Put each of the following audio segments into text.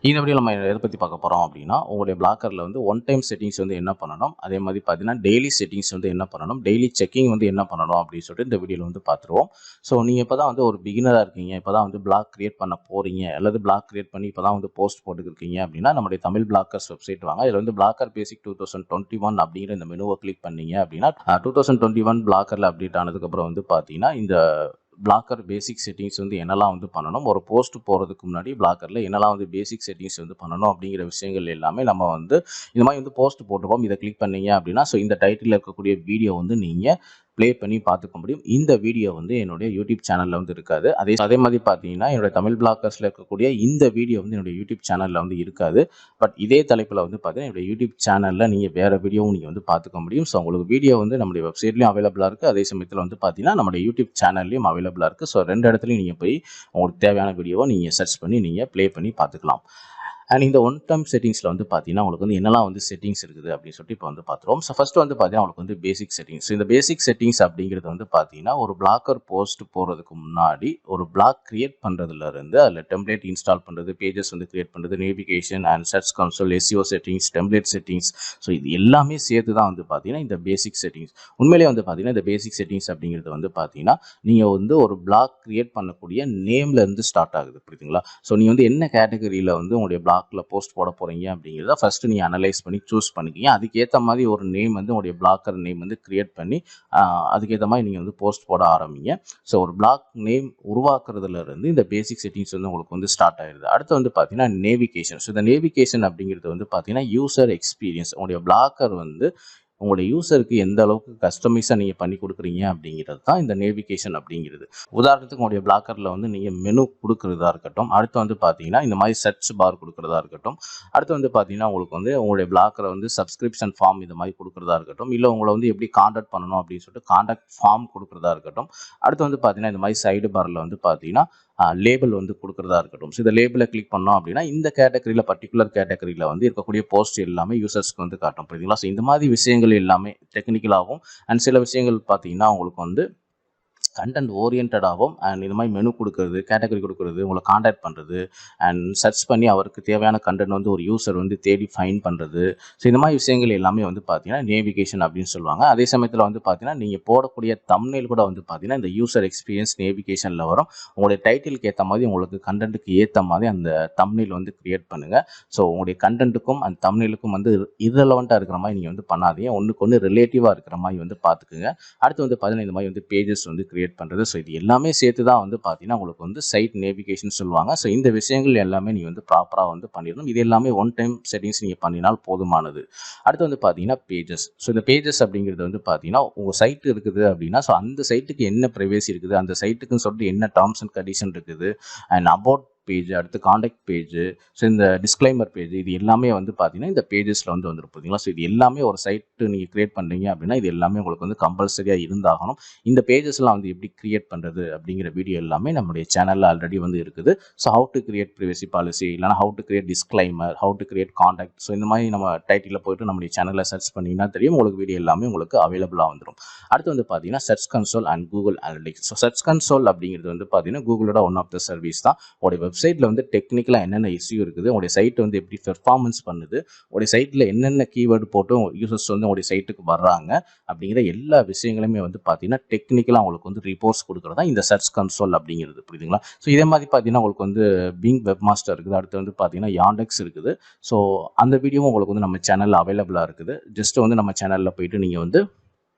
இந்த வீடியோல நம்ம எதை பத்தி பார்க்க போறோம் அப்படின்னா, உங்களுடைய பிளாக்கர்ல வந்து ஒன் டைம் செட்டிங்ஸ் வந்து என்ன பண்ணணும்? அதே மாதிரி பார்த்தீங்கன்னா, டெய்லி செட்டிங்ஸ் வந்து என்ன பண்ணணும்? டெய்லி செக்கிங் வந்து என்ன பண்ணணும்? அப்படின்னு சொல்லிட்டு இந்த வீடியோல வந்து பார்த்துருவோம். ஸோ நீங்க இப்ப தான் வந்து ஒரு பிகினரா இருக்கீங்க. இப்ப தான் வந்து பிளாக் கிரியேட் பண்ண போறீங்க. அல்லது பிளாக் கிரியேட் பண்ணி இப்ப தான் வந்து போஸ்ட் போட்டுருக்கீங்க அப்படின்னா, நம்முடைய தமிழ் பிளாக்கர்ஸ் வெப்சைட் வாங்க. இதுல வந்து பிளாக்கர் பேசிக் 2021 அப்படிங்கிற இந்த மெனுவை கிளிக் பண்ணீங்க அப்படின்னா, 2021 பிளாக்கர்ல அப்டேட் ஆனதுக்கப்புறம் வந்து பார்த்தீங்கன்னா, இந்த பிளாக்கர் பேசிக் செட்டிங்ஸ் வந்து என்னெல்லாம் வந்து பண்ணணும், ஒரு போஸ்ட் போகிறதுக்கு முன்னாடி பிளாக்கரில் என்னெல்லாம் வந்து பேசிக் செட்டிங்ஸ் வந்து பண்ணணும் அப்படிங்கிற விஷயங்கள் எல்லாமே நம்ம வந்து இந்த மாதிரி வந்து போஸ்ட் போட்டுருப்போம். இதை கிளிக் பண்ணீங்க அப்படின்னா ஸோ இந்த டைட்டில் இருக்கக்கூடிய வீடியோ வந்து நீங்கள் ப்ளே பண்ணி பார்த்துக்க முடியும். இந்த வீடியோ வந்து என்னுடைய யூடியூப் சேனலில் வந்து இருக்காது. அதே மாதிரி பார்த்தீங்கன்னா என்னுடைய தமிழ் பிளாக்கர்ஸில் இருக்கக்கூடிய இந்த வீடியோ வந்து என்னுடைய யூடியூப் சேனலில் வந்து இருக்காது. பட் இதே தலைப்பில் வந்து பார்த்தீங்கன்னா என்னுடைய யூடியூப் சேனலில் நீங்கள் வேறு வீடியோவும் நீங்கள் வந்து பார்த்துக்க முடியும். ஸோ உங்களுக்கு வீடியோ வந்து நம்முடைய வெப்சைட்லையும் அவைலபிளாக இருக்குது. அதே சமயத்தில் வந்து பார்த்தீங்கன்னா நம்முடைய யூடியூப் சேனல்லையும் அவைலபிளாக இருக்குது. ஸோ ரெண்டு இடத்துலையும் நீங்கள் போய் உங்களுக்கு தேவையான வீடியோவை நீங்கள் சர்ச் பண்ணி நீங்கள் ப்ளே பண்ணி பார்த்துக்கலாம். அண்ட் இந்த ஒன் டைம் செட்டிங்ஸில் வந்து பார்த்தீங்கன்னா உங்களுக்கு வந்து என்னெல்லாம் வந்து செட்டிங்ஸ் இருக்குது அப்படின்னு சொல்லிட்டு இப்போ வந்து பார்த்துருவோம். ஸோ ஃபஸ்ட்டு வந்து பார்த்தீங்கன்னா உங்களுக்கு வந்து பேசிக் செட்டிங்ஸ். இந்த பேசிக் செட்டிங்ஸ் அப்படிங்கிறது வந்து பார்த்தீங்கன்னா ஒரு பிளாக்கர் போஸ்ட் போகிறதுக்கு முன்னாடி ஒரு பிளாக் கிரியேட் பண்ணுறதுலேருந்து அதில் டெம்ப்ளேட் இன்ஸ்டால் பண்ணுறது, பேஜஸ் வந்து கிரியேட் பண்ணுறது, navigation and search console, SEO settings, template settings, so இது எல்லாமே சேர்த்து தான் வந்து பார்த்தீங்கன்னா இந்த பேசிக் செட்டிங்ஸ். உண்மையிலேயே வந்து பார்த்தீங்கன்னா இந்த பேசிக் செட்டிங்ஸ் அப்படிங்கிறது வந்து பார்த்தீங்கன்னா நீங்கள் வந்து ஒரு பிளாக் கிரியேட் பண்ணக்கூடிய நேம்லேருந்து ஸ்டார்ட் ஆகுது, புரியுதுங்களா? ஸோ நீங்கள் வந்து என்ன கேட்டகரியில் வந்து உங்களுடைய பிளாக்ல போஸ்ட் போட போகிறீங்க அப்படிங்கிறத ஃபஸ்ட்டு நீங்கள் அனலைஸ் பண்ணி சூஸ் பண்ணிக்கிங்க. அதுக்கேற்ற மாதிரி ஒரு நேம் வந்து உங்களுடைய பிளாக்கர் நேம் வந்து கிரியேட் பண்ணி அதுக்கேற்ற மாதிரி நீங்கள் வந்து போஸ்ட் போட ஆரம்பிங்க. ஸோ ஒரு பிளாக் நேம் உருவாக்குறதுலேருந்து இந்த பேசிக் செட்டிங்ஸ் வந்து உங்களுக்கு வந்து ஸ்டார்ட் ஆயிடுது. அடுத்து வந்து பார்த்தீங்கன்னா நேவிகேஷன். ஸோ இந்த நேவிகேஷன் அப்படிங்கிறது வந்து பார்த்தீங்கன்னா யூசர் எக்ஸ்பீரியன்ஸ். உங்களுடைய பிளாக்கர் வந்து உங்களுடைய யூசருக்கு எந்த அளவுக்கு கஸ்டமைஸாக நீங்கள் பண்ணி கொடுக்குறீங்க அப்படிங்கிறது தான் இந்த நேவிகேஷன் அப்படிங்கிறது. உதாரணத்துக்கு உங்களுடைய பிளாக்கரில் வந்து நீங்கள் மெனு கொடுக்குறதா இருக்கட்டும், அடுத்து வந்து பார்த்தீங்கன்னா இந்த மாதிரி சர்ச் பார் கொடுக்குறதா இருக்கட்டும், அடுத்து வந்து பார்த்தீங்கன்னா உங்களுக்கு வந்து உங்களுடைய பிளாக்கரை வந்து சப்ஸ்கிரிப்ஷன் ஃபார்ம் இந்த மாதிரி கொடுக்குறதா இருக்கட்டும், இல்லை உங்களை வந்து எப்படி காண்டாக்ட் பண்ணணும் அப்படின்னு சொல்லிட்டு காண்டாக்ட் ஃபார்ம் கொடுக்குறதா இருக்கட்டும், அடுத்து வந்து பார்த்தீங்கன்னா இந்த மாதிரி சைடு பாரில் வந்து பார்த்தீங்கன்னா லேபிள் வந்து கொடுக்குறதா இருக்கட்டும். ஸோ இந்த லேபிளை கிளிக் பண்ணோம் அப்படின்னா இந்த கேட்டகரியில் பர்டிகுலர் கேட்டகரியில் வந்து இருக்கக்கூடிய போஸ்ட் எல்லாமே யூசர்ஸ்க்கு வந்து காட்டும், புரியுதுங்களா? ஸோ இந்த மாதிரி விஷயங்கள் எல்லாமே டெக்னிக்கலாகவும் அண்ட் சில விஷயங்கள் பார்த்தீங்கன்னா உங்களுக்கு வந்து கண்டென்ட் ஓரியன்டாகவும் அண்ட் இந்த மாதிரி மெனு கொடுக்குறது, கேட்டகரி கொடுக்குறது, உங்களை காண்டாக்ட் பண்ணுறது அண்ட் சர்ச் பண்ணி அவருக்கு தேவையான கண்டென்ட் வந்து ஒரு யூசர் வந்து தேடி ஃபைன் பண்ணுறது. ஸோ இந்த மாதிரி விஷயங்கள் எல்லாமே வந்து பார்த்தீங்கன்னா நேவிகேஷன் அப்படின்னு சொல்லுவாங்க. அதே சமயத்தில் வந்து பார்த்தீங்கன்னா நீங்கள் போடக்கூடிய தம்ப்நெயில் கூட வந்து பார்த்தீங்கன்னா இந்த யூசர் எக்ஸ்பீரியன்ஸ் நேவிகேஷனில் வரும். உங்களுடைய டைட்டிலுக்கு ஏற்ற மாதிரி உங்களுக்கு கண்டென்ட்டுக்கு ஏற்ற மாதிரி அந்த தம்ப்நெயில் வந்து கிரியேட் பண்ணுங்கள். ஸோ உங்களுடைய கண்டென்ட்டுக்கும் அந்த தம்ப்நெயிலுக்கும் வந்து இரலவெண்ட்டாக இருக்கிற மாதிரி நீங்கள் வந்து பண்ணாதீங்க. ஒன்றுக்கு ஒன்று ரிலேட்டிவாக இருக்கிற மாதிரி வந்து பார்த்துக்குங்க. அடுத்து வந்து பார்த்தீங்கன்னா இந்த மாதிரி வந்து பேஜஸ் வந்து கிரியேட் பண்ணுறது. ஸோ இது எல்லாமே சேர்த்து தான் வந்து பார்த்தீங்கன்னா உங்களுக்கு வந்து சைட் நேவிகேஷன் சொல்லுவாங்க. ஸோ இந்த விஷயங்கள் எல்லாமே நீங்கள் வந்து ப்ராப்பராக வந்து பண்ணிடணும். இது எல்லாமே ஒன் டைம் செட்டிங்ஸ் நீங்கள் பண்ணினால் போதுமானது. அடுத்து வந்து பார்த்தீங்கன்னா பேஜஸ். ஸோ இந்த பேஜஸ் அப்படிங்கிறது வந்து பார்த்தீங்கன்னா உங்கள் சைட் இருக்குது அப்படின்னா ஸோ அந்த சைட்டுக்கு என்ன ப்ரைவேசி இருக்குது, அந்த சைட்டுக்குன்னு சொல்லிட்டு என்ன டேர்ம்ஸ் அண்ட் கண்டிஷன் இருக்குது, அண்ட் அபவுட் பேஜ், அடுத்து காண்டாக்ட் பேஜ், ஸோ இந்த டிஸ்க்ளைமர் பேஜ், இது எல்லாமே வந்து பார்த்தீங்கன்னா இந்த பேஜஸில் வந்து வந்துடும், பார்த்தீங்களா? ஸோ இது எல்லாமே ஒரு சைட்டு நீங்கள் கிரியேட் பண்ணுறீங்க அப்படின்னா இது எல்லாமே உங்களுக்கு வந்து கம்பல்சரியாக இருந்தாகணும். இந்த பேஜஸ்லாம் வந்து எப்படி கிரியேட் பண்ணுறது அப்படிங்கிற வீடியோ எல்லாமே நம்முடைய சேனலில் ஆல்ரெடி வந்து இருக்குது. So how to create privacy policy, இல்லைனா how to create disclaimer, how to create contact, so இந்த மாதிரி நம்ம டைட்டிலில் போய்ட்டு நம்முடைய சேனலில் சர்ச் பண்ணிங்கன்னா தெரியும், உங்களுக்கு வீடியோ எல்லாமே உங்களுக்கு அவைலபிளாக வந்துடும். அடுத்து வந்து பார்த்தீங்கன்னா search console and Google Analytics. So search console அப்படிங்கிறது வந்து பார்த்தீங்கன்னா கூகுளோட ஒன் ஆஃப் த சர்வீஸ் தான். உங்களுடைய வெப்சைட்டில் வந்து டெக்னிக்கலாக என்னென்ன இஷ்யூ இருக்குது, உங்களுடைய சைட் வந்து எப்படி பெர்ஃபார்மன்ஸ் பண்ணுது, உங்களுடைய சைட்டில் என்னென்ன கீவேர்டு போட்டு யூசர்ஸ் வந்து உங்களுடைய சைட்டுக்கு வர்றாங்க அப்படிங்கிற எல்லா விஷயங்களுமே வந்து பார்த்தீங்கன்னா டெக்னிக்கலாக உங்களுக்கு வந்து ரிப்போர்ட்ஸ் கொடுக்குறது தான் இந்த சர்ச் கன்சோல் அப்படிங்கிறது, புரியுதுங்களா? ஸோ இதே மாதிரி பார்த்தீங்கன்னா உங்களுக்கு வந்து பிங் வெப் மாஸ்டர் இருக்குது, அடுத்து வந்து பார்த்தீங்கன்னா யாண்டெக்ஸ் இருக்குது. ஸோ அந்த வீடியோவும் உங்களுக்கு வந்து நம்ம சேனலில் அவைலபிளாக இருக்குது. ஜஸ்ட் வந்து நம்ம சேனலில் போயிட்டு நீங்கள் வந்து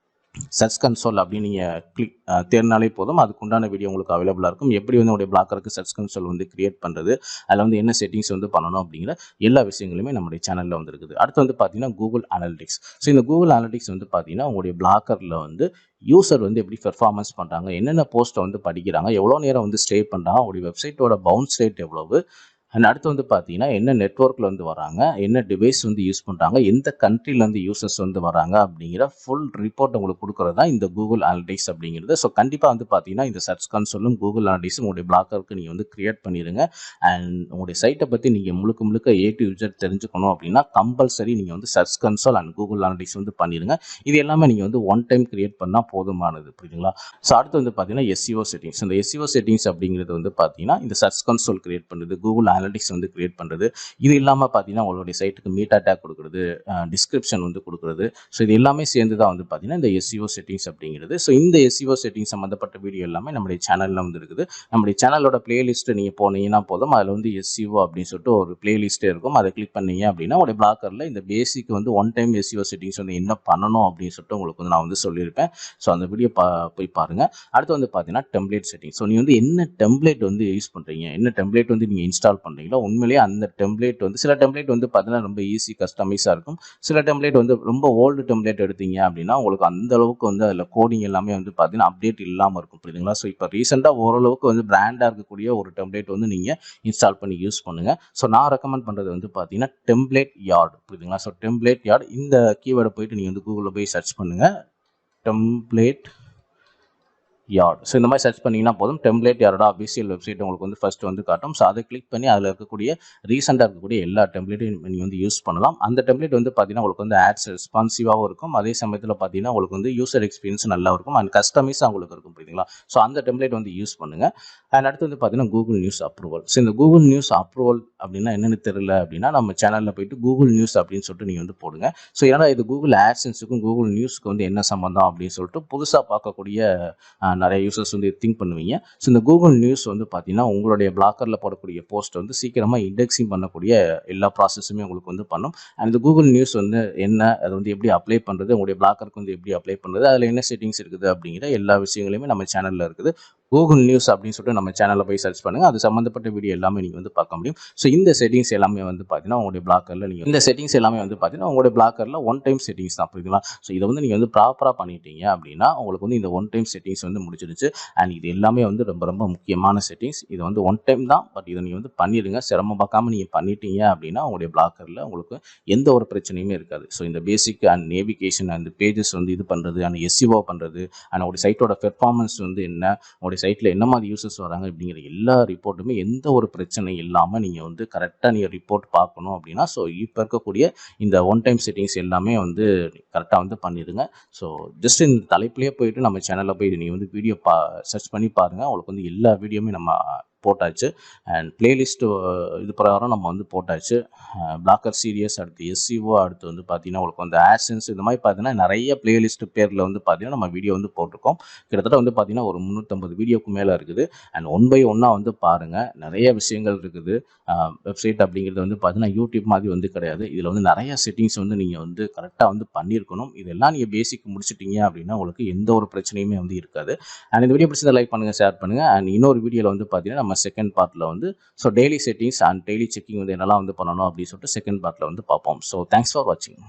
சர்ச் கன்சோல் அப்படின்னு நீங்கள் கிளிக் தேர்னாலே போதும், அதுக்குண்டான வீடியோ உங்களுக்கு அவைலபிளாக இருக்கும். எப்படி வந்து உங்களுடைய பிளாக்கருக்கு சர்ச் கன்சோல் வந்து கிரியேட் பண்ணுறது, அதில் வந்து என்ன செட்டிங்ஸ் வந்து பண்ணணும் அப்படிங்கிற எல்லா விஷயங்களுமே நம்முடைய சேனலில் வந்து இருக்குது. அடுத்து வந்து பார்த்தீங்கன்னா கூகுள் அனலிட்டிக்ஸ். ஸோ இந்த கூகுள் அனலிட்டிக்ஸ் வந்து பார்த்தீங்கன்னா உங்களுடைய பிளாக்கரில் வந்து யூசர் வந்து எப்படி பெர்ஃபார்மன்ஸ் பண்ணுறாங்க, என்னென்ன போஸ்ட்டை வந்து படிக்கிறாங்க, எவ்வளோ நேரம் வந்து ஸ்டே பண்ணுறாங்க, உங்களுடைய வெப்சைட்டோட பவுன்ஸ் ரேட் எவ்வளவு, அண்ட் அடுத்து வந்து பார்த்தீங்கன்னா என்ன நெட்வொர்க்கில் வந்து வராங்க, என்ன டிவைஸ் வந்து யூஸ் பண்ணுறாங்க, எந்த கண்ட்ரிலேருந்து யூசர்ஸ் வந்து வராங்க அப்படிங்கிற ஃபுல் ரிப்போர்ட் உங்களுக்கு கொடுக்குறது தான் இந்த கூகுள் அனலிட்டிக்ஸ் அப்படிங்கிறது. ஸோ கண்டிப்பாக வந்து பார்த்தீங்கன்னா இந்த சர்ச் கன்சோலும் கூகுள் அனலிட்டிக்ஸும் உங்களுடைய பிளாக்கருக்கு நீங்கள் வந்து கிரியேட் பண்ணிடுங்க. அண்ட் உங்களுடைய சைட்டை பற்றி நீங்கள் முழுக்க ஏ டு யூசர் தெரிஞ்சுக்கணும் அப்படின்னா கம்பல்சரி நீங்கள் வந்து search console and Google Analytics வந்து பண்ணிடுங்க. இது எல்லாமே நீங்கள் வந்து ஒன் டைம் கிரியேட் பண்ணால் போதுமானது, புரியுதுங்களா? ஸோ அடுத்து வந்து பார்த்தீங்கன்னா எஸ்இஓ செட்டிங்ஸ். இந்த எஸ்இஓ செட்டிங்ஸ் அப்படிங்கிறது வந்து பார்த்தீங்கன்னா இந்த சர்ச் கன்சோல் கிரியேட் பண்ணுறது, கூகுள் அனலிட்டிக்ஸ் வந்து கிரியேட் பண்ணுறது, இது இல்லாமல் பார்த்தீங்கன்னா உங்களுடைய சைட்டுக்கு மீட்டா டேக் கொடுக்குறது, டிஸ்கிரிப்ஷன் வந்து கொடுக்குறது. ஸோ இது எல்லாமே சேர்ந்து தான் வந்து பார்த்தீங்கன்னா இந்த எஸ்இஓ செட்டிங்ஸ் அப்படிங்கிறது. ஸோ இந்த எஸ்இஓ செட்டிங்ஸ் சம்மந்தப்பட்ட வீடியோ எல்லாமே நம்முடைய சேனலில் வந்து இருக்குது. நம்முடைய சேனலோட பிளேலிஸ்ட்டு நீங்கள் போனீங்கன்னா போதும், அதில் வந்து எஸ்இஓ அப்படின்னு சொல்லிட்டு ஒரு பிளேலிஸ்ட்டே இருக்கும். அதை கிளிக் பண்ணீங்க அப்படின்னா உங்களுடைய பிளாக்கரில் இந்த பேசிக் வந்து ஒன் டைம் எஸ்இஓ செட்டிங்ஸ் வந்து என்ன பண்ணணும் அப்படின்னு சொல்லிட்டு உங்களுக்கு வந்து நான் வந்து சொல்லியிருப்பேன். ஸோ அந்த வீடியோ போய் பாருங்கள். அடுத்து வந்து பார்த்தீங்கன்னா டெம்ப்ளேட் செட்டிங். ஸோ நீங்கள் வந்து என்ன டெம்ப்ளேட் வந்து யூஸ் பண்ணுறீங்க, என்ன டெம்ப்ளேட் வந்து நீங்கள் இன்ஸ்டால் பண்ணுறீங்களோ உண்மையிலேயே அந்த டெம்ப்ளேட் வந்து சில டெம்ப்ளேட் வந்து பார்த்தீங்கன்னா ரொம்ப ஈஸி கஸ்டமைஸாக இருக்கும். சில டெம்ப்ளேட் வந்து ரொம்ப ஓல்டு டெம்ப்ளேட் எடுத்தீங்க அப்படின்னா உங்களுக்கு அந்த அளவுக்கு வந்து அதில் கோடிங் எல்லாமே வந்து பார்த்தீங்கன்னா அப்டேட் இல்லாமல் இருக்கும். புரியுதுங்களா? ஸோ இப்போ ரீசெண்டாக ஓரளவுக்கு வந்து பிராண்டாக இருக்கக்கூடிய ஒரு டெம்ப்ளேட் வந்து நீங்கள் இன்ஸ்டால் பண்ணி யூஸ் பண்ணுங்கள். ஸோ நான் ரெக்கமெண்ட் பண்ணுறது வந்து பார்த்தீங்கன்னா டெம்ப்ளேட் யார்டு. புரியுதுங்களா? ஸோ டெம்ப்ளேட் யார்டு இந்த கீவேர்டை போயிட்டு நீங்கள் வந்து கூகுளில் போய் சர்ச் பண்ணுங்கள். Template yard. ஸோ இந்த மாதிரி சர்ச் பண்ணிங்கன்னா போதும், டெம்ப்ளேட் யாரோட அஃபிஷியல் வெப்சைட் உங்களுக்கு வந்து ஃபஸ்ட்டு வந்து காட்டும். ஸோ அதை கிளிக் பண்ணி அதில் இருக்கக்கூடிய ரீசெண்டாக இருக்கக்கூடிய எல்லா டெம்ப்ளேட்டையும் நீங்கள் வந்து யூஸ் பண்ணலாம். அந்த டெம்ப்ளேட் வந்து பார்த்தீங்கன்னா உங்களுக்கு வந்து ஆட்ஸ் ரெஸ்பான்சிவாகவும் இருக்கும். அதே சமயத்தில் பார்த்தீங்கன்னா உங்களுக்கு வந்து யூசர் எக்ஸ்பீரியன்ஸ் நல்லா இருக்கும் அண்ட் கஸ்டமைஸாக உங்களுக்கு இருக்கும். புரியுதுங்களா? ஸோ அந்த டெம்ப்ளேட் வந்து யூஸ் பண்ணுங்கள். அண்ட் அடுத்து வந்து பார்த்தீங்கன்னா கூகுள் நியூஸ் அப்ரூவல். ஸோ இந்த கூகுள் நியூஸ் அப்ரூவல் அப்படின்னா என்னென்னு தெரியல அப்படின்னா நம்ம சேனலில் போயிட்டு கூகுள் நியூஸ் அப்படின்னு சொல்லிட்டு நீங்கள் வந்து போடுங்க. ஸோ ஏன்னா இது கூகுள் ஆட்சன்ஸுக்கும் கூகுள் நியூஸ்க்கு வந்து என்ன சம்மந்தம் அப்படின்னு சொல்லிட்டு புதுசாக பார்க்கக்கூடிய நிறைய யூசர்ஸ் வந்து திங்க் பண்ணுவீங்க. ஸோ இந்த கூகுள் நியூஸ் வந்து பார்த்தீங்கன்னா உங்களுடைய பிளாக்கரில் போடக்கூடிய போஸ்ட் வந்து சீக்கிரமாக இண்டெக்ஸிங் பண்ணக்கூடிய எல்லா ப்ராசஸுமே உங்களுக்கு வந்து பண்ணும். அண்ட் இந்த கூகுள் நியூஸ் வந்து என்ன, அது வந்து எப்படி அப்ளை பண்ணுறது, உங்களுடைய பிளாக்கருக்கு வந்து எப்படி அப்ளை பண்ணுறது, அதில் என்ன செட்டிங்ஸ் இருக்குது அப்படிங்கிற எல்லா விஷயங்களையுமே நம்ம சேனலில் இருக்குது. கூகுள் நியூஸ் அப்படின்னு சொல்லிட்டு நம்ம சேனலில் போய் சர்ச் பண்ணுங்கள். அது சம்மந்தப்பட்ட வீடியோ எல்லாமே நீங்கள் வந்து பார்க்க முடியும். ஸோ இந்த செட்டிங்ஸ் எல்லாமே வந்து பார்த்தீங்கன்னா உங்களுடைய பிளாக்கரில் நீங்கள் இந்த செட்டிங்ஸ் எல்லாமே வந்து பார்த்தீங்கன்னா உங்களுடைய பிளாக்கரில் ஒன் டைம் செட்டிங்ஸ் தான். புரியுதுங்களா? ஸோ இதை வந்து நீங்கள் வந்து ப்ராப்பராக பண்ணிட்டீங்க அப்படின்னா உங்களுக்கு வந்து இந்த ஒன் டைம் செட்டிங்ஸ் வந்து முடிச்சிருச்சு. அண்ட் இது எல்லாமே வந்து ரொம்ப ரொம்ப முக்கியமான செட்டிங்ஸ். இது வந்து ஒன் டைம் தான், பட் இதை நீங்கள் வந்து பண்ணிடுங்க. சிரமம் பார்க்காம நீங்கள் பண்ணிட்டீங்க அப்படின்னா உங்களுடைய பிளாக்கரில் உங்களுக்கு எந்த ஒரு பிரச்சனையுமே இருக்காது. ஸோ இந்த பேசிக் அண்ட் நேவிகேஷன் அண்ட் பேஜஸ் வந்து இது பண்ணுறது, அண்ட் எஸ்இஓ பண்ணுறது, அண்ட் உங்களுடைய சைட்டோட பெர்ஃபார்மன்ஸ் வந்து என்ன, உங்களுடைய சைட்டில் என்ன மாதிரி யூசர்ஸ் வராங்க அப்படிங்கிற எல்லா ரிப்போர்ட்டுமே எந்த ஒரு பிரச்சனை இல்லாமல் நீங்கள் வந்து கரெக்டாக நீங்கள் ரிப்போர்ட் பார்க்கணும் அப்படின்னா ஸோ இப்போ இருக்கக்கூடிய இந்த ஒன் டைம் செட்டிங்ஸ் எல்லாமே வந்து கரெக்டாக வந்து பண்ணிடுங்க. ஸோ ஜஸ்ட் இந்த தலைப்புலேயே போயிட்டு நம்ம சேனலில் போய் நீங்கள் வந்து வீடியோ சர்ச் பண்ணி பாருங்கள். உங்களுக்கு வந்து எல்லா வீடியோவுமே நம்ம போட்டாச்சு. அண்ட் பிளேலிஸ்ட்டு இது பிரகாரம் நம்ம வந்து போட்டாச்சு. பிளாக்கர் சீரியஸ், அடுத்து எஸ்இஓ, அடுத்து வந்து பார்த்தீங்கன்னா உங்களுக்கு வந்து ஆட்சன்ஸ், இந்த மாதிரி பார்த்தீங்கன்னா நிறைய பிளேலிஸ்ட் பேரில் வந்து பார்த்தீங்கன்னா நம்ம வீடியோ வந்து போட்டிருக்கோம். கிட்டத்தட்ட வந்து பார்த்தீங்கன்னா ஒரு 350 வீடியோக்கு மேலே இருக்குது. அண்ட் ஒன் பை ஒன்னாக வந்து பாருங்கள். நிறைய விஷயங்கள் இருக்குது. வெப்சைட் அப்படிங்கிறது வந்து பார்த்தீங்கன்னா யூடியூப் மாதிரி வந்து கிடையாது. இதில் வந்து நிறைய செட்டிங்ஸ் வந்து நீங்கள் வந்து கரெக்டாக வந்து பண்ணியிருக்கணும். இதெல்லாம் நீங்கள் பேசிக் முடிச்சிட்டிங்க அப்படின்னா உங்களுக்கு எந்த ஒரு பிரச்சனையுமே வந்து இருக்காது. அண்ட் இந்த வீடியோ பிடிச்சதை லைக் பண்ணுங்கள், ஷேர் பண்ணுங்கள். அண்ட் இன்னொரு வீடியோவில் வந்து பார்த்தீங்கன்னா நம்ம செகண்ட் பார்ட்டில் வந்து so daily settings and daily checking வந்து என்னெல்லாம் வந்து பண்ணணும் அப்படின்னு சொல்லிட்டு செகண்ட் பார்ட்டில் வந்து பார்ப்போம். ஸோ தேங்க்ஸ் ஃபார் வாட்சிங்.